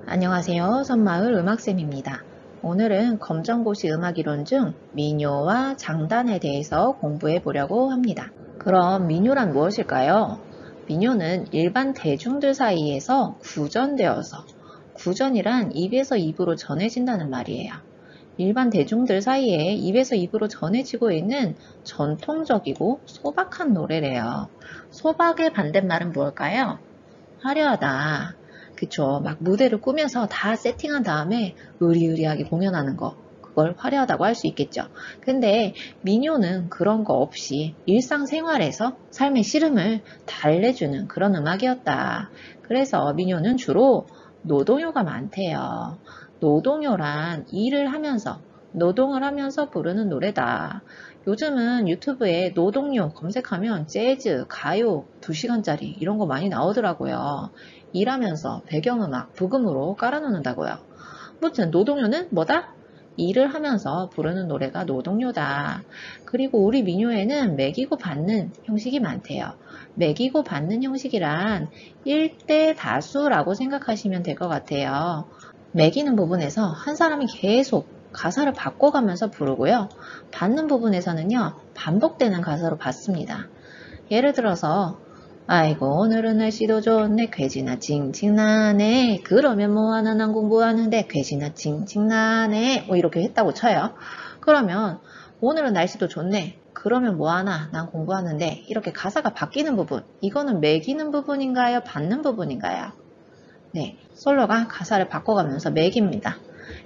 안녕하세요. 선마을 음악쌤입니다. 오늘은 검정고시 음악이론 중 민요와 장단에 대해서 공부해 보려고 합니다. 그럼 민요란 무엇일까요? 민요는 일반 대중들 사이에서 구전되어서, 구전이란 입에서 입으로 전해진다는 말이에요. 일반 대중들 사이에 입에서 입으로 전해지고 있는 전통적이고 소박한 노래래요. 소박의 반대말은 무엇일까요? 화려하다. 그쵸. 막 무대를 꾸며서 다 세팅한 다음에 으리으리하게 공연하는 거. 그걸 화려하다고 할 수 있겠죠. 근데 민요는 그런 거 없이 일상생활에서 삶의 시름을 달래주는 그런 음악이었다. 그래서 민요는 주로 노동요가 많대요. 노동요란 일을 하면서 노동을 하면서 부르는 노래다. 요즘은 유튜브에 노동요 검색하면 재즈, 가요 2시간짜리 이런 거 많이 나오더라고요. 일하면서 배경음악, 부금으로 깔아놓는다고요. 무튼 노동요는 뭐다? 일을 하면서 부르는 노래가 노동요다. 그리고 우리 민요에는 매기고 받는 형식이 많대요. 매기고 받는 형식이란 1대 다수라고 생각하시면 될 것 같아요. 매기는 부분에서 한 사람이 계속 가사를 바꿔가면서 부르고요. 받는 부분에서는요, 반복되는 가사로 받습니다. 예를 들어서 아이고 오늘은 날씨도 좋네 괴지나 칭칭나네 그러면 뭐하나 난 공부하는데 괴지나 칭칭나네 뭐 이렇게 했다고 쳐요. 그러면 오늘은 날씨도 좋네 그러면 뭐하나 난 공부하는데 이렇게 가사가 바뀌는 부분 이거는 매기는 부분인가요? 받는 부분인가요? 네, 솔로가 가사를 바꿔가면서 매깁니다.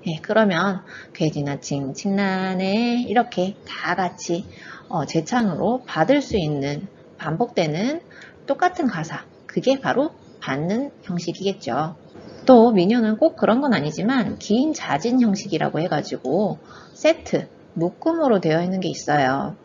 네, 그러면 괴지나 칭칭나네 이렇게 다 같이 재창으로 받을 수 있는 반복되는 똑같은 가사 그게 바로 받는 형식이겠죠. 또 민요는 꼭 그런 건 아니지만 긴 자진 형식이라고 해가지고 세트, 묶음으로 되어 있는 게 있어요.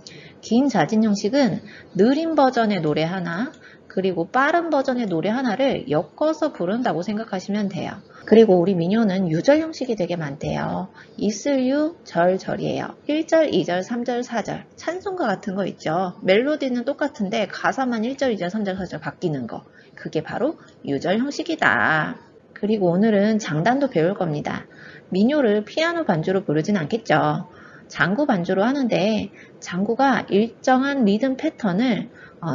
긴 자진 형식은 느린 버전의 노래 하나 그리고 빠른 버전의 노래 하나를 엮어서 부른다고 생각하시면 돼요. 그리고 우리 민요는 유절 형식이 되게 많대요. 이슬유, 절절이에요. 1절, 2절, 3절, 4절. 찬송가 같은 거 있죠. 멜로디는 똑같은데 가사만 1절, 2절, 3절, 4절 바뀌는 거. 그게 바로 유절 형식이다. 그리고 오늘은 장단도 배울 겁니다. 민요를 피아노 반주로 부르진 않겠죠. 장구 반주로 하는데 장구가 일정한 리듬 패턴을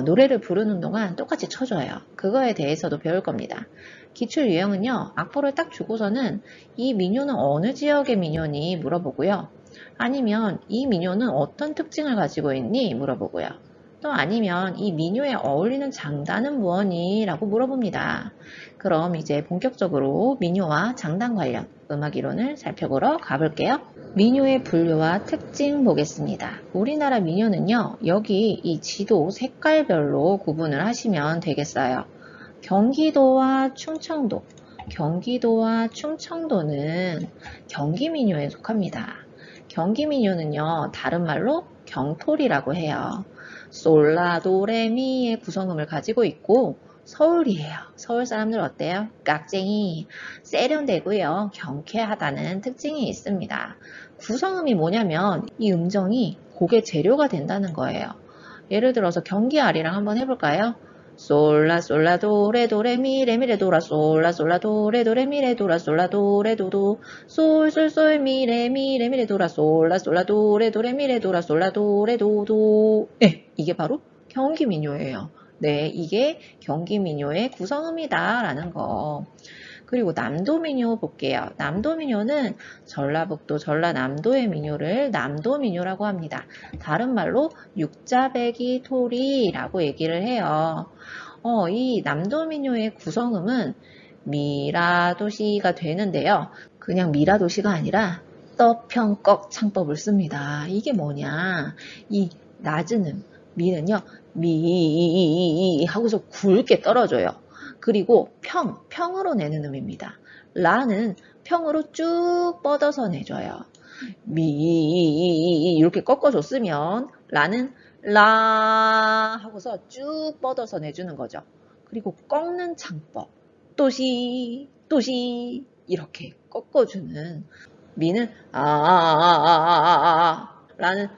노래를 부르는 동안 똑같이 쳐줘요. 그거에 대해서도 배울 겁니다. 기출 유형은요. 악보를 딱 주고서는 이 민요는 어느 지역의 민요니 물어보고요. 아니면 이 민요는 어떤 특징을 가지고 있니 물어보고요. 또 아니면 이 민요에 어울리는 장단은 무엇니? 라고 물어봅니다. 그럼 이제 본격적으로 민요와 장단 관련 음악 이론을 살펴보러 가볼게요. 민요의 분류와 특징 보겠습니다. 우리나라 민요는요, 여기 이 지도 색깔별로 구분을 하시면 되겠어요. 경기도와 충청도, 경기도와 충청도는 경기민요에 속합니다. 경기민요는요, 다른 말로 경토리라고 해요. 솔라도레미의 구성음을 가지고 있고 서울이에요. 서울 사람들 어때요? 깍쟁이, 세련되고요. 경쾌하다는 특징이 있습니다. 구성음이 뭐냐면 이 음정이 곡의 재료가 된다는 거예요. 예를 들어서 경기아리랑 한번 해볼까요? 솔라 솔라 도레 도레 미레 미레 도라 솔라 솔라 도레 도레 미레 도라 솔라 도레 도도 솔 솔 솔 미레 미레 미레 도라 솔라 솔라 도레 도레 미레 도라 솔라 도레 도도 네, 이게 바로 경기민요예요. 네, 이게 경기민요의 구성음이다 라는 거. 그리고 남도민요 볼게요. 남도민요는 전라북도 전라남도의 민요를 남도민요라고 합니다. 다른 말로 육자배기 토리라고 얘기를 해요. 이 남도민요의 구성음은 미라도시가 되는데요. 그냥 미라도시가 아니라 떠평꺽 창법을 씁니다. 이게 뭐냐? 이 낮은 미는요. 미 하고서 굵게 떨어져요. 그리고 평으로 내는 음입니다. 라는 평으로 쭉 뻗어서 내줘요. 미 이렇게 꺾어줬으면 라는 라 하고서 쭉 뻗어서 내주는 거죠. 그리고 꺾는 창법 또시 이렇게 꺾어주는 미는 라는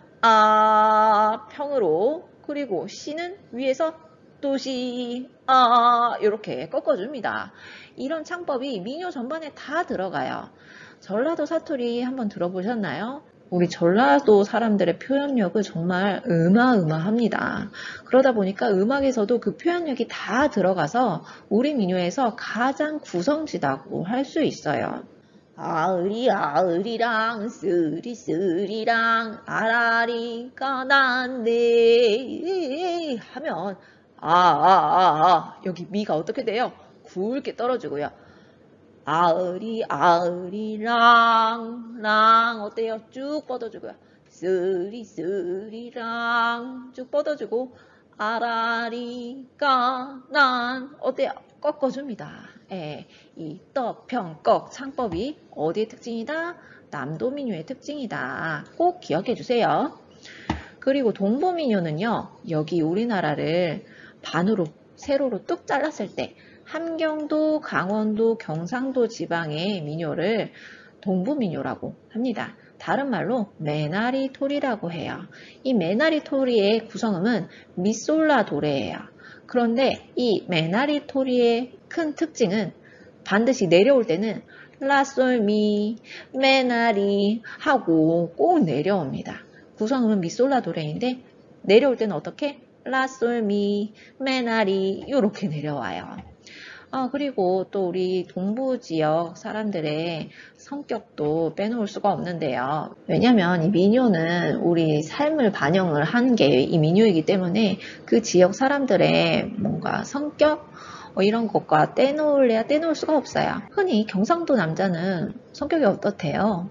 평으로 그리고 시는 위에서 도시 이렇게 꺾어줍니다. 이런 창법이 민요 전반에 다 들어가요. 전라도 사투리 한번 들어보셨나요? 우리 전라도 사람들의 표현력은 정말 어마어마합니다. 그러다 보니까 음악에서도 그 표현력이 다 들어가서 우리 민요에서 가장 구성지다고 할 수 있어요. 아으리 아으리랑 쓰리쓰리랑 아라리가 난데 하면 여기 미가 어떻게 돼요? 굵게 떨어지고요. 아으리 아으리랑 랑 어때요? 쭉 뻗어주고요. 쓰리쓰리랑 쭉 뻗어주고 아라리가 난 어때요? 꺾어줍니다. 예, 이 떡, 평, 꺽 창법이 어디의 특징이다? 남도민요의 특징이다. 꼭 기억해 주세요. 그리고 동부민요는요. 여기 우리나라를 반으로 세로로 뚝 잘랐을 때 함경도, 강원도, 경상도 지방의 민요를 동부민요라고 합니다. 다른 말로 메나리토리라고 해요. 이 메나리토리의 구성음은 미솔라도레예요. 그런데 이 메나리토리의 큰 특징은 반드시 내려올 때는 라솔미, 메나리 하고 꼭 내려옵니다. 구성음은 미솔라도레인데 내려올 때는 어떻게? 라솔미, 메나리 이렇게 내려와요. 그리고 또 우리 동부 지역 사람들의 성격도 빼놓을 수가 없는데요. 왜냐면 이 민요는 우리 삶을 반영을 한 게 이 민요이기 때문에 그 지역 사람들의 뭔가 성격 이런 것과 떼놓을 수가 없어요. 흔히 경상도 남자는 성격이 어떻대요?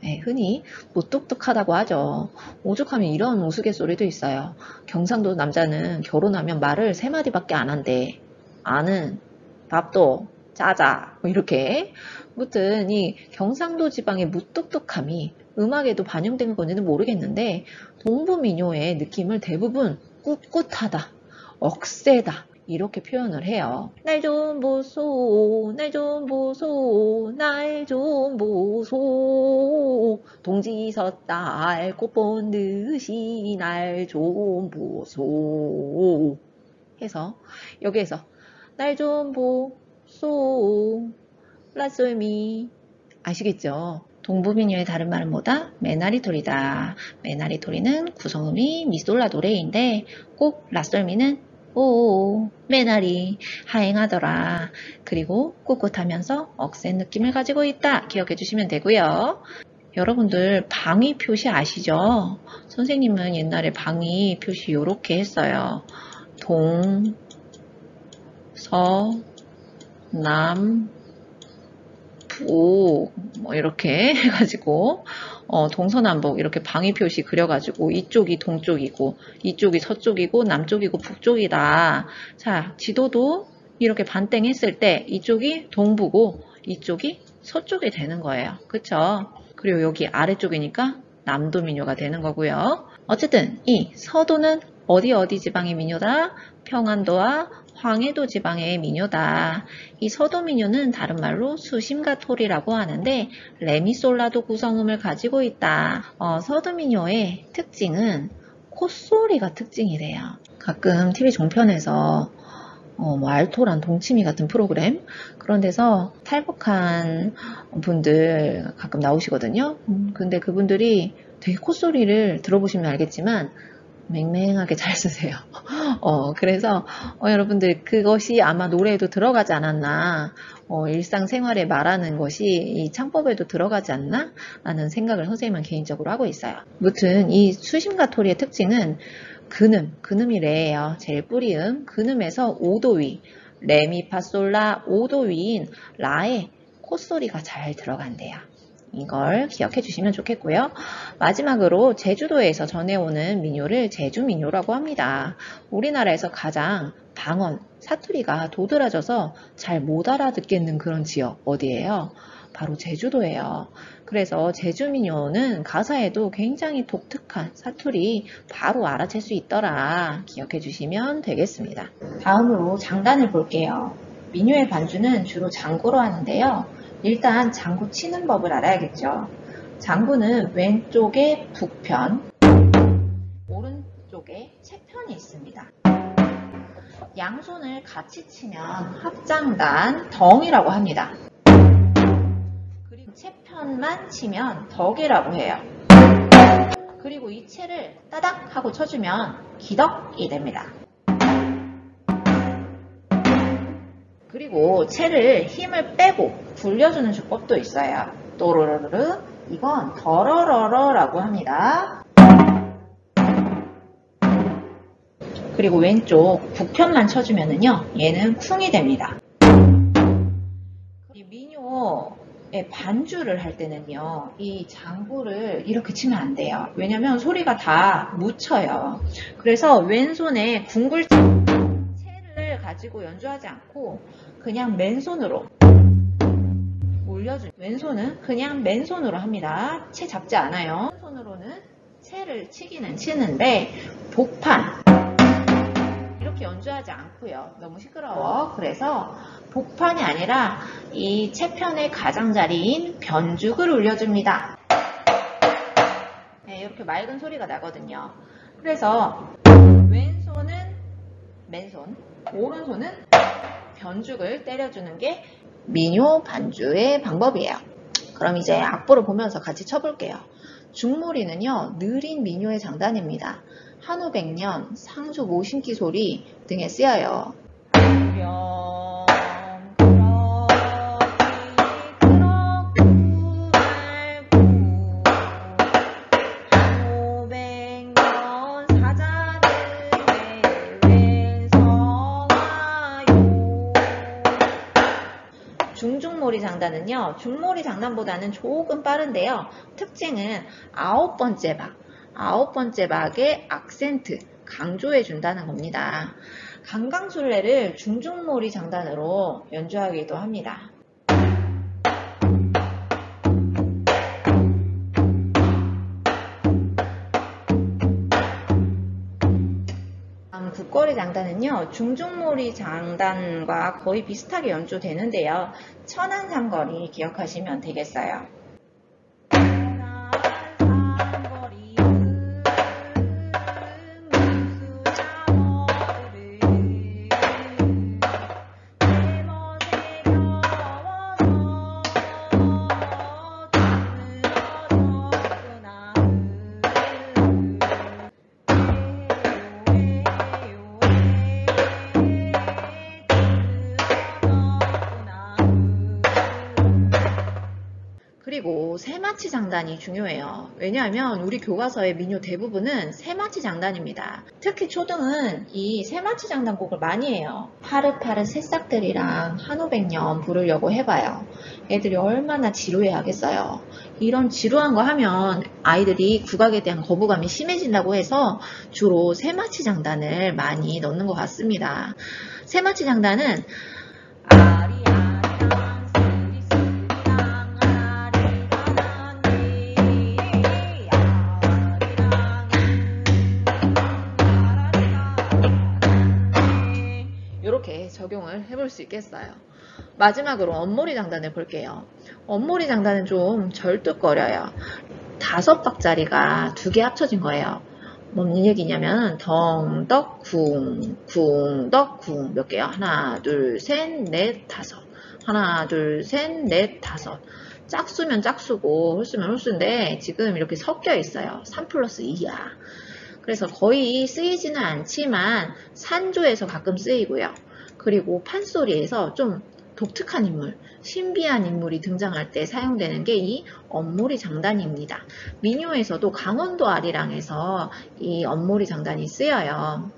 네, 흔히 무뚝뚝하다고 하죠. 오죽하면 이런 우스갯소리도 있어요. 경상도 남자는 결혼하면 말을 3마디밖에 안 한대. 아는 밥도 짜자 이렇게. 아무튼 이 경상도 지방의 무뚝뚝함이 음악에도 반영된 건지는 모르겠는데 동부민요의 느낌을 대부분 꿋꿋하다, 억세다 이렇게 표현을 해요. 날 좀 보소, 날 좀 보소, 날 좀 보소. 동지 섰달 꽃 본 듯이 날 좀 보소. 해서 여기에서 날 좀 보소, 라솔미 아시겠죠? 동부민요의 다른 말은 뭐다? 메나리토리다. 메나리토리는 구성음이 미솔라도레인데 꼭 라솔미는 오, 메나리 하행하더라. 그리고 꿋꿋하면서 억센 느낌을 가지고 있다. 기억해 주시면 되고요. 여러분들 방위 표시 아시죠? 선생님은 옛날에 방위 표시 이렇게 했어요. 동, 서, 남, 부 이렇게 해가지고 동서남북 이렇게 방위 표시 그려가지고 이쪽이 동쪽이고 이쪽이 서쪽이고 남쪽이고 북쪽이다. 자, 지도도 이렇게 반땡했을 때 이쪽이 동부고 이쪽이 서쪽이 되는 거예요. 그쵸? 그리고 여기 아래쪽이니까 남도민요가 되는 거고요. 어쨌든 이 서도는 어디 지방의 민요다? 평안도와 황해도 지방의 민요다. 이 서도 민요는 다른 말로 수심가토리라고 하는데 레미솔라도 구성음을 가지고 있다. 서도 민요의 특징은 콧소리가 특징이래요. 가끔 TV 종편에서 알토란 동치미 같은 프로그램 그런 데서 탈북한 분들 가끔 나오시거든요. 근데 그분들이 되게 콧소리를 들어보시면 알겠지만 맹맹하게 잘 쓰세요. 그래서 여러분들 그것이 아마 노래에도 들어가지 않았나, 일상생활에 말하는 것이 이 창법에도 들어가지 않나 라는 생각을 선생님은 개인적으로 하고 있어요. 무튼 이 수심가토리의 특징은 근음이 레예요. 제일 뿌리음, 근음에서 5도 위, 레미파솔라 5도 위인 라에 콧소리가 잘 들어간대요. 이걸 기억해 주시면 좋겠고요. 마지막으로 제주도에서 전해오는 민요를 제주민요라고 합니다. 우리나라에서 가장 방언, 사투리가 도드라져서 잘 못 알아듣겠는 그런 지역 어디예요? 바로 제주도예요. 그래서 제주민요는 가사에도 굉장히 독특한 사투리 바로 알아챌 수 있더라. 기억해 주시면 되겠습니다. 다음으로 장단을 볼게요. 민요의 반주는 주로 장구로 하는데요. 일단 장구 치는 법을 알아야겠죠. 장구는 왼쪽에 북편, 오른쪽에 채편이 있습니다. 양손을 같이 치면 합장단, 덩이라고 합니다. 그리고 채편만 치면 덕이라고 해요. 그리고 이 채를 따닥 하고 쳐주면 기덕이 됩니다. 그리고 채를 힘을 빼고 굴려주는 주법도 있어요. 또르르르, 이건 더러러러라고 합니다. 그리고 왼쪽 북편만 쳐주면은요, 얘는 쿵이 됩니다. 이 민요의 반주를 할 때는요, 이 장구를 이렇게 치면 안 돼요. 왜냐면 소리가 다 묻혀요. 그래서 왼손에 궁글 채를 가지고 연주하지 않고 그냥 맨손으로 올려주. 왼손은 그냥 맨손으로 합니다. 채 잡지 않아요. 손으로는 채를 치기는 치는데 복판 이렇게 연주하지 않고요. 너무 시끄러워. 그래서 복판이 아니라 이 채편의 가장자리인 변죽을 올려줍니다. 네, 이렇게 맑은 소리가 나거든요. 그래서 왼손은 맨손, 오른손은 변죽을 때려주는 게 민요 반주의 방법이에요. 그럼 이제 악보를 보면서 같이 쳐볼게요. 중몰이는요, 느린 민요의 장단입니다. 한후 백년, 상주 모신기 소리 등에 쓰여요. 중중몰이 장단은요, 중몰이 장단보다는 조금 빠른데요. 특징은 아홉 번째 박의 악센트, 강조해 준다는 겁니다. 강강술래를 중중몰이 장단으로 연주하기도 합니다. 국거리 장단은요, 중중몰이 장단과 거의 비슷하게 연주되는데요. 천안삼거리 기억하시면 되겠어요. 그리고 세마치 장단이 중요해요. 왜냐하면 우리 교과서의 민요 대부분은 세마치 장단입니다. 특히 초등은 이 세마치 장단곡을 많이 해요. 파릇파릇 새싹들이랑 한오백년 부르려고 해봐요. 애들이 얼마나 지루해 하겠어요. 이런 지루한 거 하면 아이들이 국악에 대한 거부감이 심해진다고 해서 주로 세마치 장단을 많이 넣는 것 같습니다. 세마치 장단은 이렇게 적용을 해볼 수 있겠어요. 마지막으로 엄모리 장단을 볼게요. 엄모리 장단은 좀 절뚝거려요. 5박자리가 2개 합쳐진 거예요. 뭔 얘기냐면 덩덕 쿵 쿵덕 쿵 몇 개요? 하나 둘 셋 넷 다섯. 하나 둘 셋 넷 다섯. 짝수면 짝수고 홀수면 홀수인데 지금 이렇게 섞여 있어요. 3+2야. 그래서 거의 쓰이지는 않지만 산조에서 가끔 쓰이고요. 그리고 판소리에서 좀 독특한 인물, 신비한 인물이 등장할 때 사용되는 게 이 엄모리 장단입니다. 민요에서도 강원도 아리랑에서 이 엄모리 장단이 쓰여요.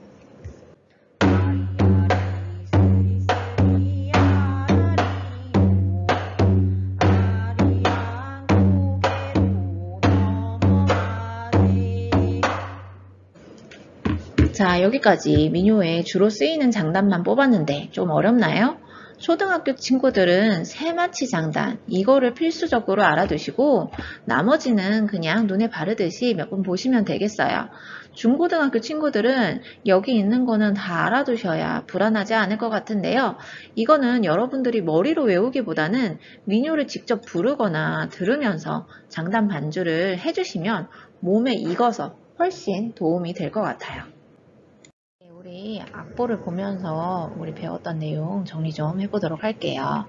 자, 여기까지 민요에 주로 쓰이는 장단만 뽑았는데 좀 어렵나요? 초등학교 친구들은 세마치 장단, 이거를 필수적으로 알아두시고 나머지는 그냥 눈에 바르듯이 몇 번 보시면 되겠어요. 중고등학교 친구들은 여기 있는 거는 다 알아두셔야 불안하지 않을 것 같은데요. 이거는 여러분들이 머리로 외우기보다는 민요를 직접 부르거나 들으면서 장단 반주를 해주시면 몸에 익어서 훨씬 도움이 될 것 같아요. 우리 우리 악보를 보면서 우리 배웠던 내용 정리 좀 해보도록 할게요.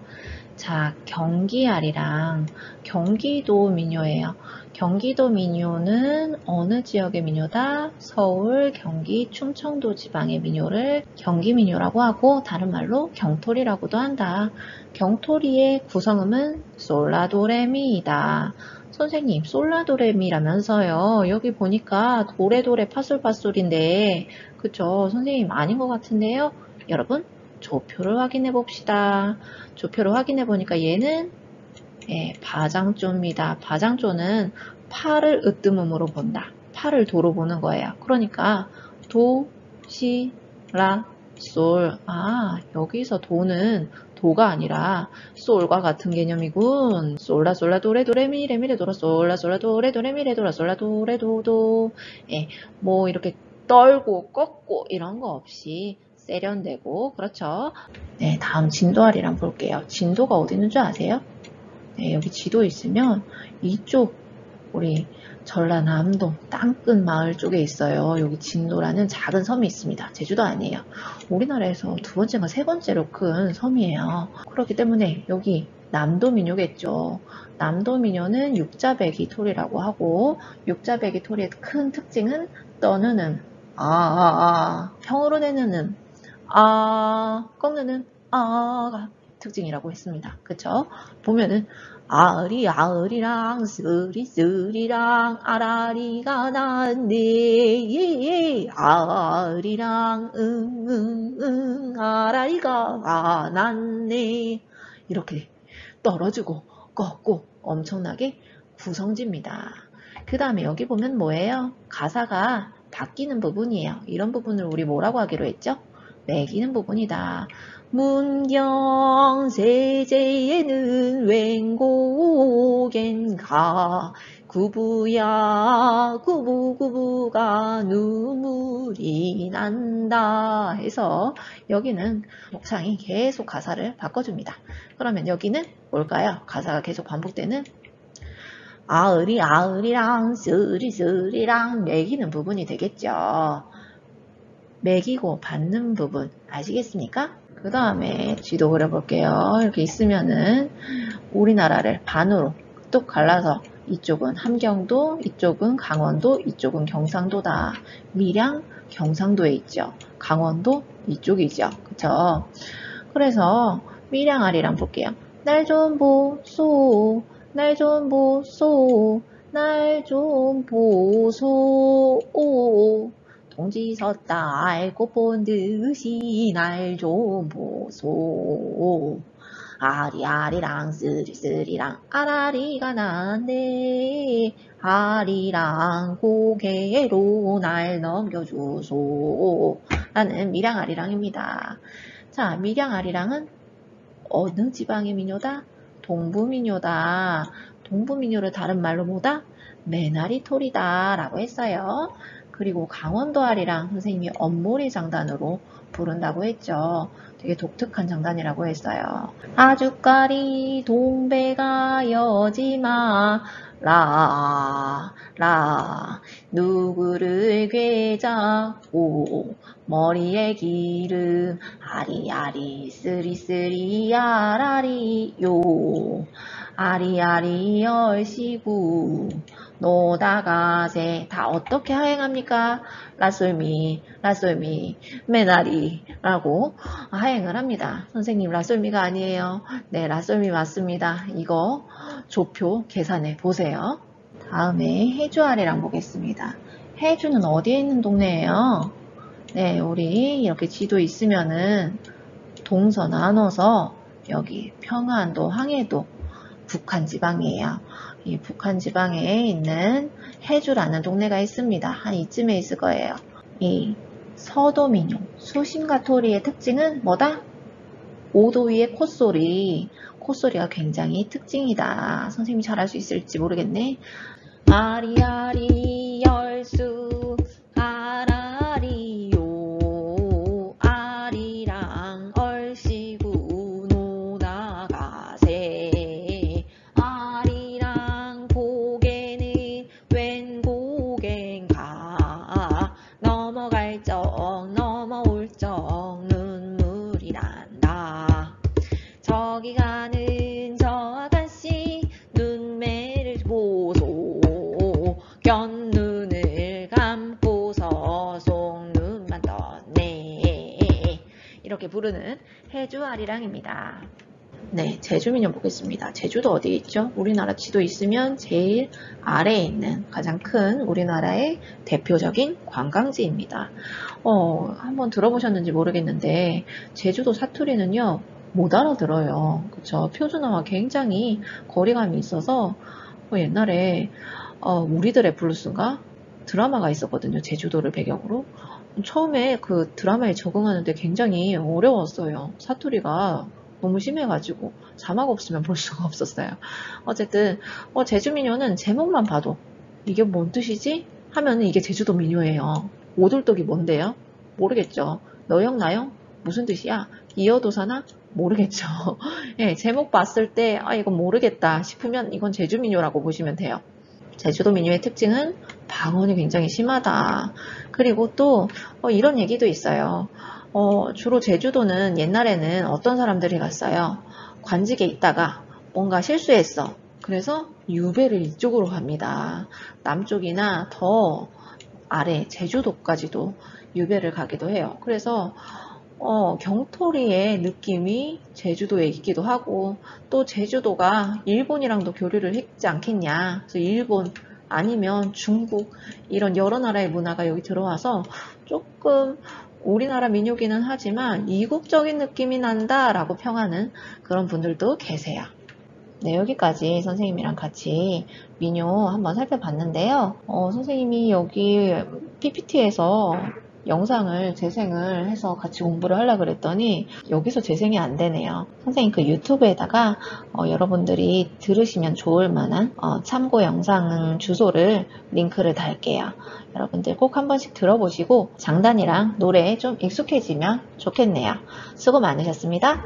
자, 경기아리랑 경기도 민요예요. 경기도 민요는 어느 지역의 민요다? 서울, 경기, 충청도 지방의 민요를 경기민요라고 하고 다른 말로 경토리라고도 한다. 경토리의 구성음은 솔라도레미이다. 선생님, 솔라도레미라면서요. 여기 보니까 도레도레 파솔파솔인데 그쵸? 선생님 아닌 것 같은데요? 여러분, 조표를 확인해 봅시다. 조표를 확인해 보니까 얘는 바장조입니다. 바장조는 파를 으뜸음으로 본다. 파를 도로 보는 거예요. 그러니까 도, 시, 라, 솔. 아, 여기서 도는 도가 아니라 솔과 같은 개념이군. 솔라 솔라 도레 도레미 레미레 도라 솔라 솔라 도레 도레미 레 도라 솔라 도레 도도. 뭐 이렇게 떨고 꺾고 이런 거 없이 세련되고 그렇죠. 네, 다음 진도아리랑 볼게요. 진도가 어디 있는 줄 아세요? 네, 여기 지도 있으면 이쪽 우리 전라남도 땅끝 마을 쪽에 있어요. 여기 진도라는 작은 섬이 있습니다. 제주도 아니에요. 우리나라에서 두 번째가 세 번째로 큰 섬이에요. 그렇기 때문에 여기 남도민요겠죠. 남도민요는 육자배기 토리라고 하고 육자배기 토리의 큰 특징은 떠는 음, 평으로 내는 음, 꺾는 음, 가 특징이라고 했습니다. 그쵸? 보면은 아으리 아으리랑 쓰리 쓰리랑 아라리가 났네 아으리랑 응응응 아라리가 났네 이렇게 떨어지고 꺾고 엄청나게 구성집니다. 그 다음에 여기 보면 뭐예요? 가사가 바뀌는 부분이에요. 이런 부분을 우리 뭐라고 하기로 했죠? 매기는 부분이다. 문경세제에는 웬곡엔가 구부야 구부구부가 눈물이 난다 해서 여기는 목창이 계속 가사를 바꿔줍니다. 그러면 여기는 뭘까요? 가사가 계속 반복되는 아으리 아으리랑 쓰리 쓰리랑 매기는 부분이 되겠죠. 매기고 받는 부분 아시겠습니까? 그 다음에 지도 그려볼게요. 이렇게 있으면은 우리나라를 반으로 뚝 갈라서 이쪽은 함경도, 이쪽은 강원도, 이쪽은 경상도다. 밀양, 경상도에 있죠. 강원도 이쪽이죠. 그쵸? 그래서 밀양아리랑 볼게요. 날 좀 보소, 날 좀 보소, 날 좀 보소. 동지 섰다 알고 본 듯이 날 좀 보소. 아리아리랑 쓰리쓰리랑 아라리가 났네. 아리랑 고개로 날 넘겨주소. 라는 밀양아리랑입니다. 자, 밀양아리랑은 어느 지방의 민요다? 동부민요다. 동부민요를 다른 말로 뭐다? 메나리토리다 라고 했어요. 그리고 강원도아리랑 선생님이 엄모리 장단으로 부른다고 했죠. 되게 독특한 장단이라고 했어요. 아주까리 동배가 여지마 라 누구를 괴잡고 머리에 기름 아리아리 쓰리쓰리 아라리요 아리아리 얼씨구 노다가세 다 어떻게 하행합니까? 라솔미 메나리 라고 하행을 합니다. 선생님 라솔미가 아니에요. 네 라솔미 맞습니다. 이거 조표 계산해 보세요. 다음에 해주 아래랑 보겠습니다. 해주는 어디에 있는 동네예요? 네 우리 이렇게 지도 있으면은 동서 나눠서 여기 평안도 항해도 북한 지방이에요. 이 북한 지방에 있는 해주라는 동네가 있습니다. 한 이쯤에 있을 거예요. 이 서도민요, 수심과 토리의 특징은 뭐다? 5도 위의 콧소리. 콧소리가 굉장히 특징이다. 선생님이 잘할 수 있을지 모르겠네. 아리아리 열수 아라리요 아리랑 얼씨구 노나가세 아리랑 고개는 웬 고개인가 넘어갈 적 넘어올 부르는 해주아리랑입니다. 네, 제주민요 보겠습니다. 제주도 어디 있죠? 우리나라 지도 있으면 제일 아래에 있는 가장 큰 우리나라의 대표적인 관광지입니다. 한번 들어보셨는지 모르겠는데 제주도 사투리는요 못 알아들어요. 그쵸? 표준어와 굉장히 거리감이 있어서 옛날에 우리들의 블루스인가 드라마가 있었거든요. 제주도를 배경으로. 처음에 그 드라마에 적응하는데 굉장히 어려웠어요. 사투리가 너무 심해가지고 자막 없으면 볼 수가 없었어요. 어쨌든 제주 민요는 제목만 봐도 이게 뭔 뜻이지? 하면은 이게 제주도 민요예요. 오돌독이 뭔데요? 모르겠죠. 너영 나영? 무슨 뜻이야? 이어도사나? 모르겠죠. 예, 제목 봤을 때 이건 모르겠다 싶으면 이건 제주 민요라고 보시면 돼요. 제주도 민요의 특징은 방언이 굉장히 심하다. 그리고 또 이런 얘기도 있어요. 주로 제주도는 옛날에는 어떤 사람들이 갔어요? 관직에 있다가 뭔가 실수했어. 그래서 유배를 이쪽으로 갑니다. 남쪽이나 더 아래 제주도까지도 유배를 가기도 해요. 그래서 경토리의 느낌이 제주도에 있기도 하고 또 제주도가 일본이랑도 교류를 했지 않겠냐. 그래서 일본 아니면 중국 이런 여러 나라의 문화가 여기 들어와서 조금 우리나라 민요기는 하지만 이국적인 느낌이 난다 라고 평하는 그런 분들도 계세요. 네, 여기까지 선생님이랑 같이 민요 한번 살펴봤는데요. 선생님이 여기 PPT에서 영상을 재생을 해서 같이 공부를 하려고 그랬더니 여기서 재생이 안 되네요. 선생님 그 유튜브에다가 여러분들이 들으시면 좋을 만한 참고 영상 주소를 링크를 달게요. 여러분들 꼭 한 번씩 들어보시고 장단이랑 노래에 좀 익숙해지면 좋겠네요. 수고 많으셨습니다.